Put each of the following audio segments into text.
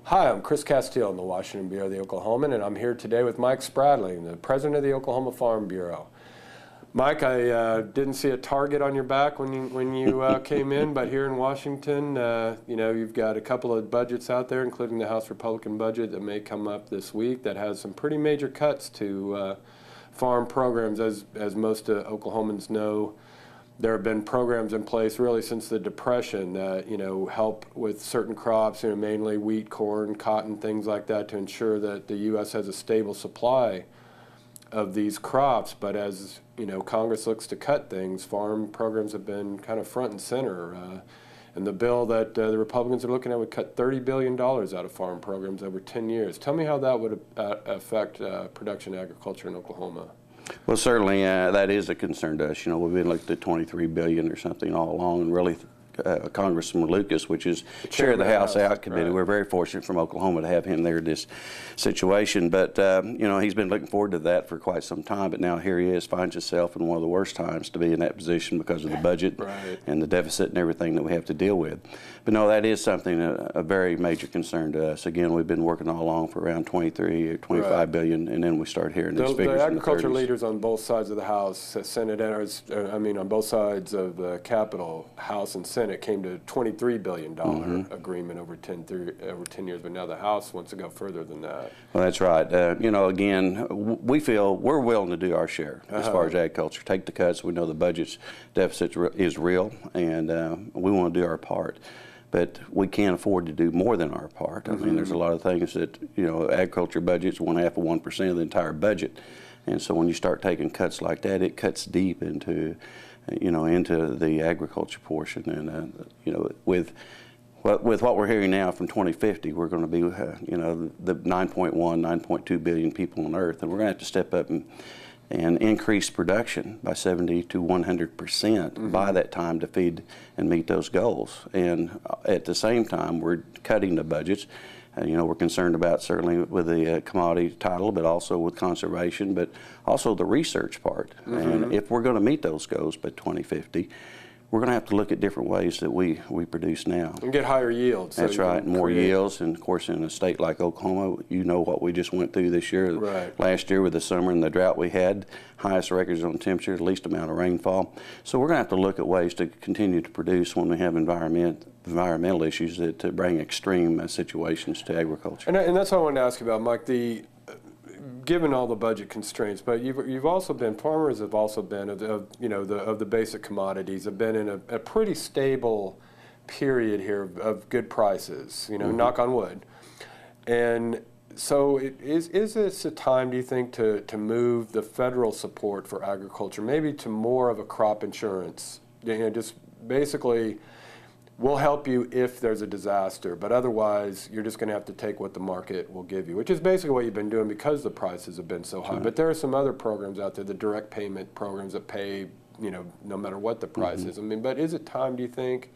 Hi, I'm Chris Casteel in the Washington Bureau of the Oklahoman, and I'm here today with Mike Spradling, the president of the Oklahoma Farm Bureau. Mike, I didn't see a target on your back when you came in, but here in Washington, you've got a couple of budgets out there, including the House Republican budget that may come up this week that has some pretty major cuts to farm programs. As most Oklahomans know, there have been programs in place really since the Depression that help with certain crops, mainly wheat, corn, cotton, things like that, to ensure that the U.S. has a stable supply of these crops. But as Congress looks to cut things, farm programs have been kind of front and center. And the bill that the Republicans are looking at would cut $30 billion out of farm programs over 10 years. Tell me how that would affect production agriculture in Oklahoma. Well, certainly that is a concern to us. We've been looking at $23 billion or something all along, and really Congressman Lucas, which is chair of the House Out Committee. Right. We're very fortunate from Oklahoma to have him there in this situation. But, he's been looking forward to that for quite some time. But now here he is, finds himself in one of the worst times to be in that position because of the budget right. and the deficit and everything that we have to deal with. But no, that is something, a very major concern to us. Again, we've been working all along for around 23 or 25 right. billion, and then we start hearing these figures. The agriculture leaders on both sides of the House, senators, on both sides of the Capitol, House and Senate, came to $23 billion agreement over 10 years, but now the House wants to go further than that. Well, that's right. Again, we feel we're willing to do our share as far as agriculture. Take the cuts. We know the budget's deficit is real, and we want to do our part. But we can't afford to do more than our part. I mean, there's a lot of things that, agriculture budget's 1/2 of 1% of the entire budget. And so when you start taking cuts like that, it cuts deep into the agriculture portion. And, with what we're hearing now from 2050, we're going to be, the 9.2 billion people on Earth. And we're going to have to step up and increase production by 70 to 100% by that time to feed and meet those goals. And at the same time, we're cutting the budgets. We're concerned about certainly with the commodity title, but also with conservation, but also the research part. And if we're going to meet those goals by 2050, we're going to have to look at different ways that we produce now. And get higher yields. That's right, more yields. And of course, in a state like Oklahoma, what we just went through this year. Right. Last year with the summer and the drought we had, highest records on temperature, least amount of rainfall. So we're going to have to look at ways to continue to produce when we have environmental issues that bring extreme situations to agriculture. And that's what I wanted to ask you about, Mike. Given all the budget constraints, but farmers have also been of the basic commodities have been in a pretty stable period here of good prices. Knock on wood. And so is this a time, do you think, to move the federal support for agriculture maybe to more of a crop insurance? Just basically, we'll help you if there's a disaster, but otherwise you're just going to have to take what the market will give you, which is basically what you've been doing because the prices have been so high. Right. But there are some other programs out there, the direct payment programs that pay, no matter what the price is. But is it time, do you think,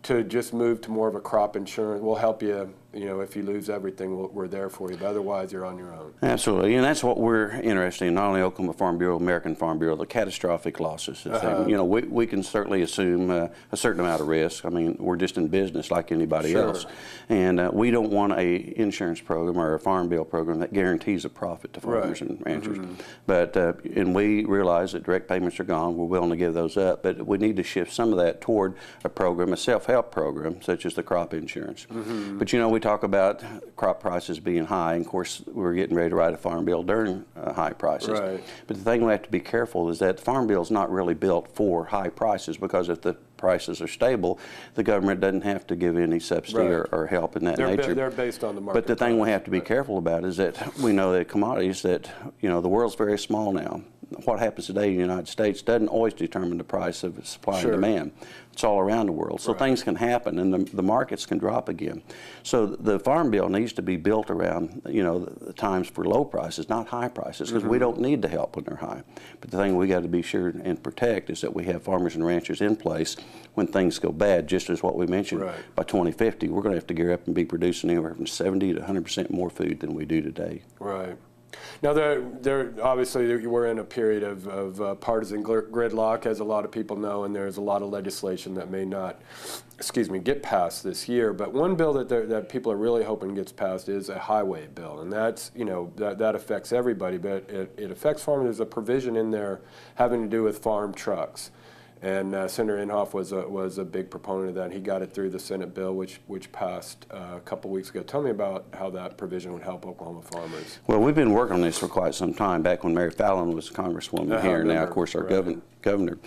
to just move to more of a crop insurance? We'll help you, if you lose everything, we're there for you, but otherwise you're on your own. Absolutely, and that's what we're interested in, not only Oklahoma Farm Bureau, American Farm Bureau, the catastrophic losses. We can certainly assume a certain amount of risk. We're just in business like anybody else. And we don't want a insurance program or a farm bill program that guarantees a profit to farmers and ranchers. But, and we realize that direct payments are gone. We're willing to give those up, but we need to shift some of that toward a program, a self-help program, such as the crop insurance. But we talk about crop prices being high, and of course we're getting ready to write a farm bill during high prices. Right. But the thing we have to be careful is that the farm bill is not really built for high prices, because if the prices are stable, the government doesn't have to give any subsidy or help in that nature. They're based on the market. But the thing we have to be careful about is that we know that commodities that, the world's very small now. What happens today in the United States doesn't always determine the price of supply and demand. It's all around the world. So things can happen, and the markets can drop again. So the farm bill needs to be built around, the times for low prices, not high prices, because we don't need the help when they're high. But the thing we got to be sure and protect is that we have farmers and ranchers in place when things go bad, just as what we mentioned. By 2050, we're going to have to gear up and be producing anywhere from 70 to 100% more food than we do today. Right. Now, obviously we're in a period of partisan gridlock, as a lot of people know, and there's a lot of legislation that may not, get passed this year. But one bill that people are really hoping gets passed is a highway bill, and that's, that affects everybody, but it affects farmers. There's a provision in there having to do with farm trucks. And Senator Inhofe was a big proponent of that. He got it through the Senate bill, which passed a couple weeks ago. Tell me about how that provision would help Oklahoma farmers. Well, we've been working on this for quite some time, back when Mary Fallon was a congresswoman here, now, of course, our governor.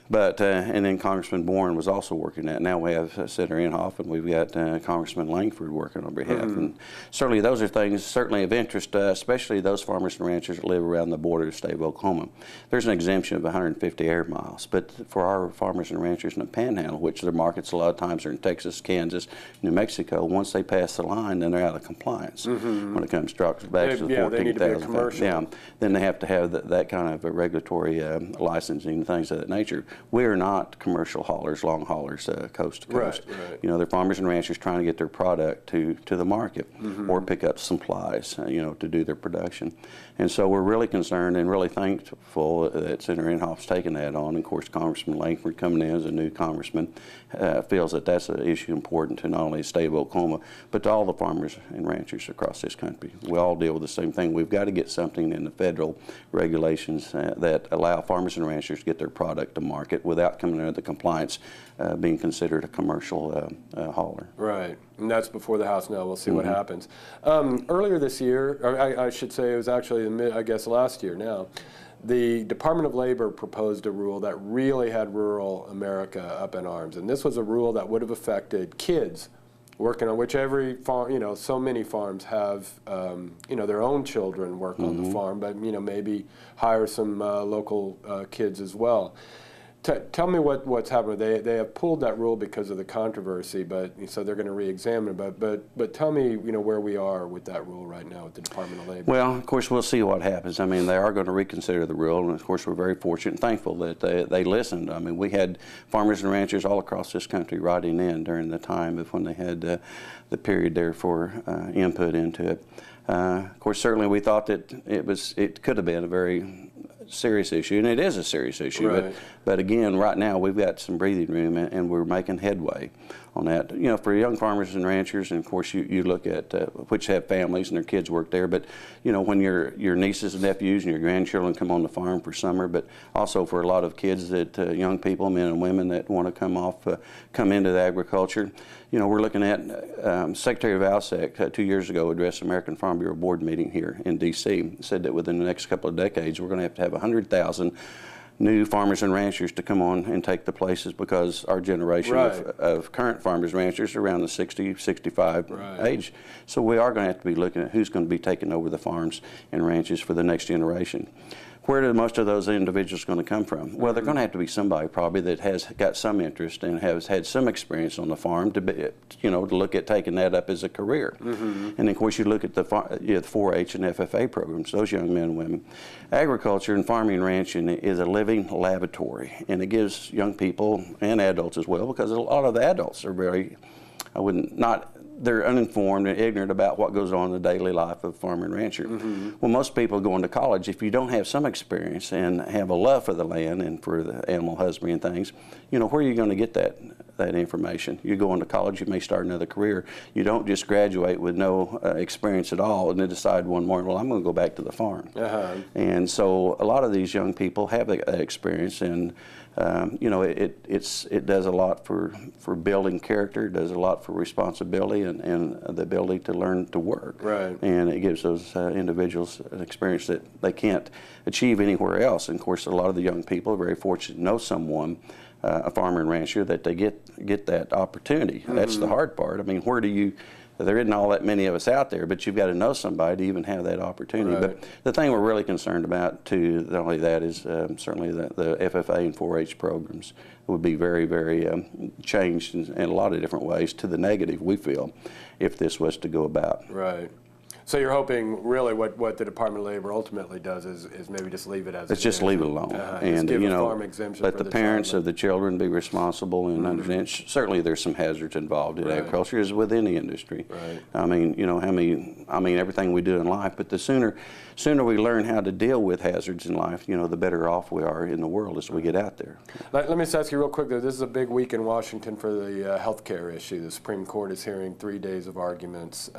But, and then Congressman Bourne was also working that. Now we have Senator Inhofe, and we've got Congressman Langford working on behalf. And certainly those are things certainly of interest, especially those farmers and ranchers that live around the border of the state of Oklahoma. There's an exemption of 150 air miles, but for our farmers and ranchers in the Panhandle, which their markets a lot of times are in Texas, Kansas, New Mexico, once they pass the line, then they're out of compliance when it comes to trucks back to the 14,000. Yeah, then they have to have that kind of a regulatory licensing and things of that nature. We are not commercial haulers, long haulers, coast to coast. Right. They're farmers and ranchers trying to get their product to the market or pick up supplies, to do their production. And so we're really concerned and really thankful that Senator Inhofe's taken that on. And of course, Congressman Langford, coming in as a new congressman, feels that that's an issue important to not only the state of Oklahoma, but to all the farmers and ranchers across this country. We all deal with the same thing. We've got to get something in the federal regulations that allow farmers and ranchers to get their product to market without coming under the compliance being considered a commercial hauler. Right, and that's before the House now. We'll see what happens. Earlier this year, or I should say it was actually, last year now, the Department of Labor proposed a rule that really had rural America up in arms. And this was a rule that would have affected kids working on, which every farm, so many farms have, their own children work on the farm, but, maybe hire some local kids as well. Tell me what's happened. They have pulled that rule because of the controversy, but so they're going to re-examine it. But tell me, where we are with that rule right now with the Department of Labor. Well, of course, we'll see what happens. I mean, they are going to reconsider the rule, and of course, we're very fortunate and thankful that they listened. I mean, we had farmers and ranchers all across this country writing in during the time of when they had the period there for input into it. Of course, certainly we thought that it could have been a very serious issue, and it is a serious issue. Right. But again, right now we've got some breathing room, and we're making headway on that. For young farmers and ranchers, and of course you look at which have families and their kids work there. But when your nieces and nephews and your grandchildren come on the farm for summer, but also for a lot of kids that young people, men and women that want to come into the agriculture. We're looking at Secretary Valsek 2 years ago addressed the American Farm Bureau board meeting here in D.C. Said that within the next couple of decades we're going to have 100,000 new farmers and ranchers to come on and take the places, because our generation of current farmers and ranchers are around the 60, 65 age. So we are going to have to be looking at who's going to be taking over the farms and ranches for the next generation. Where do most of those individuals going to come from? Well, they're going to have to be somebody probably that has got some interest and has had some experience on the farm to be, to look at taking that up as a career. And of course, you look at the 4-H and FFA programs, those young men and women. Agriculture and farming and ranching is a living laboratory, and it gives young people and adults as well, because a lot of the adults are very, they're uninformed and ignorant about what goes on in the daily life of farmer and rancher. Well, most people going to college, if you don't have some experience and have a love for the land and for the animal husbandry and things, where are you going to get that information? You go into college, you may start another career. You don't just graduate with no experience at all and then decide one morning, well, I'm going to go back to the farm. And so a lot of these young people have that experience, and it does a lot for building character, it does a lot for responsibility and the ability to learn to work. And it gives those individuals an experience that they can't achieve anywhere else. And of course, a lot of the young people are very fortunate to know someone, a farmer and rancher, that they get that opportunity. That's the hard part. I mean, there isn't all that many of us out there, but you've got to know somebody to even have that opportunity. But the thing we're really concerned about, too, not only that, is certainly the FFA and 4-H programs would be very, very changed in a lot of different ways to the negative, we feel, if this was to go about. So you're hoping really what the Department of Labor ultimately does is maybe just leave it as Let's just leave it alone, and give a farm exemption let for the parents of the children be responsible and Mm-hmm. understand. Certainly, there's some hazards involved in Right. agriculture, as with any industry. Right. I mean, everything we do in life. But the sooner we learn how to deal with hazards in life, the better off we are in the world as we get out there. Let me just ask you real quick, though. This is a big week in Washington for the health care issue. The Supreme Court is hearing 3 days of arguments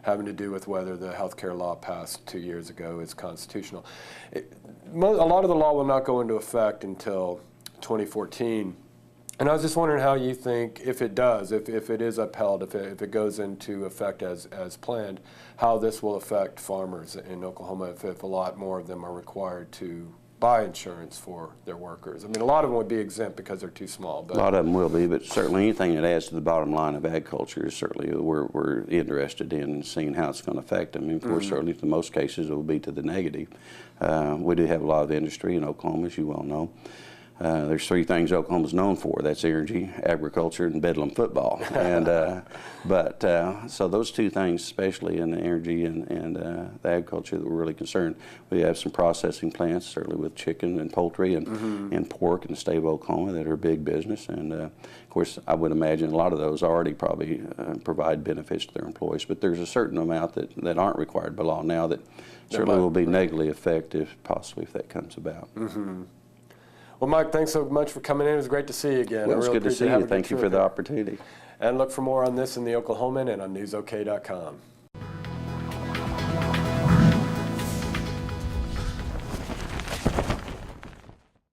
having to do with whether the health care law passed 2 years ago is constitutional. A lot of the law will not go into effect until 2014. And I was just wondering how you think, if it does, if it is upheld, if it goes into effect as planned, how this will affect farmers in Oklahoma if a lot more of them are required to buy insurance for their workers. I mean, a lot of them would be exempt because they're too small. But a lot of them will be, but certainly anything that adds to the bottom line of agriculture is certainly we're interested in seeing how it's going to affect them. And of course, certainly in most cases, it will be to the negative. We do have a lot of industry in Oklahoma, as you well know. There's 3 things Oklahoma's known for. That's energy, agriculture, and Bedlam football. And so those 2 things, especially in the energy and the agriculture, that we're really concerned. We have some processing plants, certainly with chicken and poultry and pork in the state of Oklahoma that are big business. And of course, I would imagine a lot of those already probably provide benefits to their employees. But there's a certain amount that aren't required by law now that certainly will be negatively affected, possibly, if that comes about. Well, Mike, thanks so much for coming in. It was great to see you again. Well, it's good to see you. Thank you for the opportunity. And look for more on this in the Oklahoman and on newsok.com.